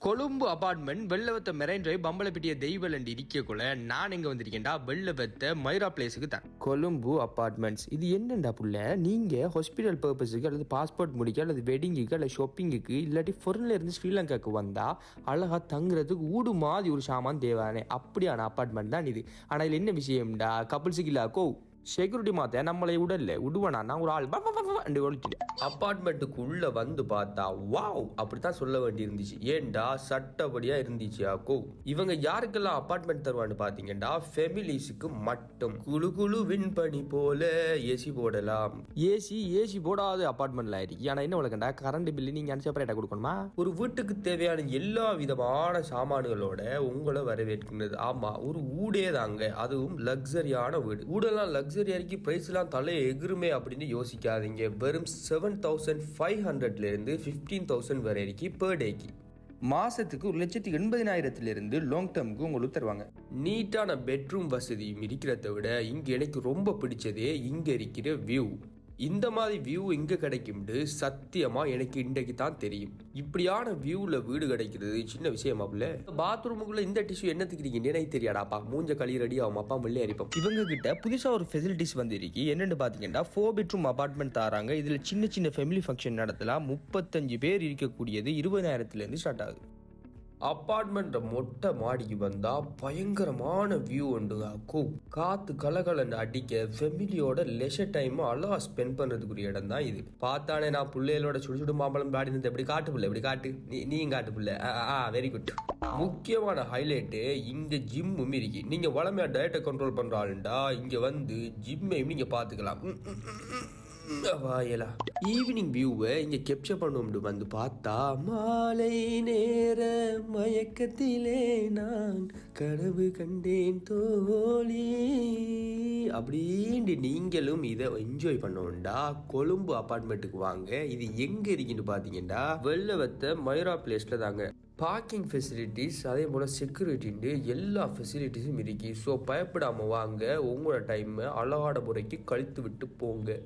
Colombo apartment Wellawatte marine drive Bambalapitiya தெய்வலண்டி இருக்கக்குள்ள நான் எங்க வந்திருக்கேன்டா வெள்ளவத்த மைரா பிளேஸுக்கு தான். கொழும்பு அபார்ட்மெண்ட்ஸ் இது என்னண்டா புள்ள, நீங்க ஹாஸ்பிட்டல் பர்பஸுக்கு அல்லது பாஸ்போர்ட் முடிக்க அல்லது வெட்டிங்குக்கு அல்லது ஷாப்பிங்குக்கு இல்லாட்டி ஃபாரின்ல இருந்து ஸ்ரீலங்காவுக்கு வந்தா அழகா தங்குறதுக்கு ஊடு மாதிரி ஒரு சாமான் தேவானே அப்படியான அபார்ட்மெண்ட் தான் இது. ஆனா இதுல என்ன விஷயம்டா, கப்புள்ஸுக்கு இல்லாக்கோ செக்யூரிட்டி மாத்த நம்மளை விடல விடுவானா, நான் ஒரு ஆள் அப்பார்ட்மெண்ட்டுக்குள்ள வந்து பார்த்தா வாவ் அப்படித்தான் சொல்ல வேண்டி இருந்துச்சு. ஏண்டா சட்டப்படியா இருந்துச்சு ஆக்கோ. இவங்க யாருக்கெல்லாம் அப்பார்ட்மெண்ட் தருவான்னு பாத்தீங்கன்னா ஃபெமிலிஸுக்கு மட்டும். குழு குழு வின் பண்ணி போல ஏசி போடலாம். ஏசி போடாத அப்பார்ட்மெண்ட்ல ஆயிருக்கு. ஆனா என்ன உலகண்டா, கரண்ட் பில்லு நீங்க செப்பரேட்டா கொடுக்கணுமா? ஒரு வீட்டுக்கு தேவையான எல்லா விதமான சாமான்களோட உங்களை வரவேற்கிறது. ஆமா, ஒரு ஊடே தாங்க, அதுவும் லக்ஸரியான வீடு. ஊடெல்லாம் லக்ஸரி அறிக்கை பிரைஸ் எல்லாம் தலை எகுருமே அப்படின்னு யோசிக்காதீங்க. வெறும் 7,500 இருந்து 15,000 வரைக்கும் பெர் டேக்கு. மாசத்துக்கு 1,80,000 லாங் டேர்முக்கு உங்களுக்கு தருவாங்க. நீட்டான பெட்ரூம் வசதியும் இருக்கிறத விட இங்க எனக்கு ரொம்ப பிடிச்சதே இங்க இருக்கிற வியூ. இந்த மாதிரி வியூ இங்க கிடைக்கும்னு சத்தியமா எனக்கு இன்றைக்கு தான் தெரியும். இப்படியான வியூல வீடு கிடைக்கிறது சின்ன விஷயமா புள்ள. பாத்ரூமுக்குள்ள இந்த டிஷ்யூ என்னத்துக்கிறீங்க எனக்கு தெரியாடாப்பா. மூஞ்ச களி ரெடி ஆகும் அப்பா வெள்ளை அரிப்போம். இவங்க கிட்ட புதுசா ஒரு ஃபெசிலிட்டிஸ் வந்து இருக்கு. என்னன்னு பாத்தீங்கன்னா 4 பெட்ரூம் அபார்ட்மெண்ட் தராங்க. இதுல சின்ன சின்ன ஃபேமிலி ஃபங்க்ஷன் நடத்தலாம். 35 பேர் இருக்கக்கூடியது 20,000 இருந்து ஸ்டார்ட் ஆகுது. அப்பார்ட்மெண்ட் மொட்டை மாடிக்கு வந்தா பயங்கரமான வியூ உண்டு. காத்து கலகலன்னு அடிக்க ஃபெமிலியோட லெஷர் டைம் அழகா ஸ்பெண்ட் பண்றதுக்குரிய இடம் தான் இது. பார்த்தானே நான் பிள்ளைகளோட சுடுசுடு மாம்பழம் பாடி இருந்தது. எப்படி காட்டு பிள்ளை, எப்படி காட்டு நீ காட்டு பிள்ளை. Very good. முக்கியமான ஹைலைட்டு இங்க ஜிம்மும் இருக்கு. நீங்க வளமையா டயட்டை கண்ட்ரோல் பண்ற ஆளுண்டா இங்க வந்து ஜிம்மையும் நீங்க பாத்துக்கலாம். ஈவினிங் வியூவை இங்க கேப்சர் பண்ணுவோம். வந்து பார்த்தா மாலை நேர மயக்கத்திலே நான் கனவு கண்டேன் தோழி அப்படின்னு நீங்களும் இதை என்ஜாய் பண்ணோம்டா கொழும்பு அபார்ட்மெண்ட்டுக்கு வாங்க. இது எங்க இருக்குன்னு பாத்தீங்கன்னா வெள்ளவத்த மைரா பிளேஸ்ல தாங்க. பார்க்கிங் ஃபெசிலிட்டிஸ் அதே போல் செக்யூரிட்டின்னு எல்லா ஃபெசிலிட்டிஸும் இருக்கு. ஸோ பயப்படாமல் வாங்க, உங்களோட டைம் அழகான முறைக்கு கழித்து விட்டு போங்க.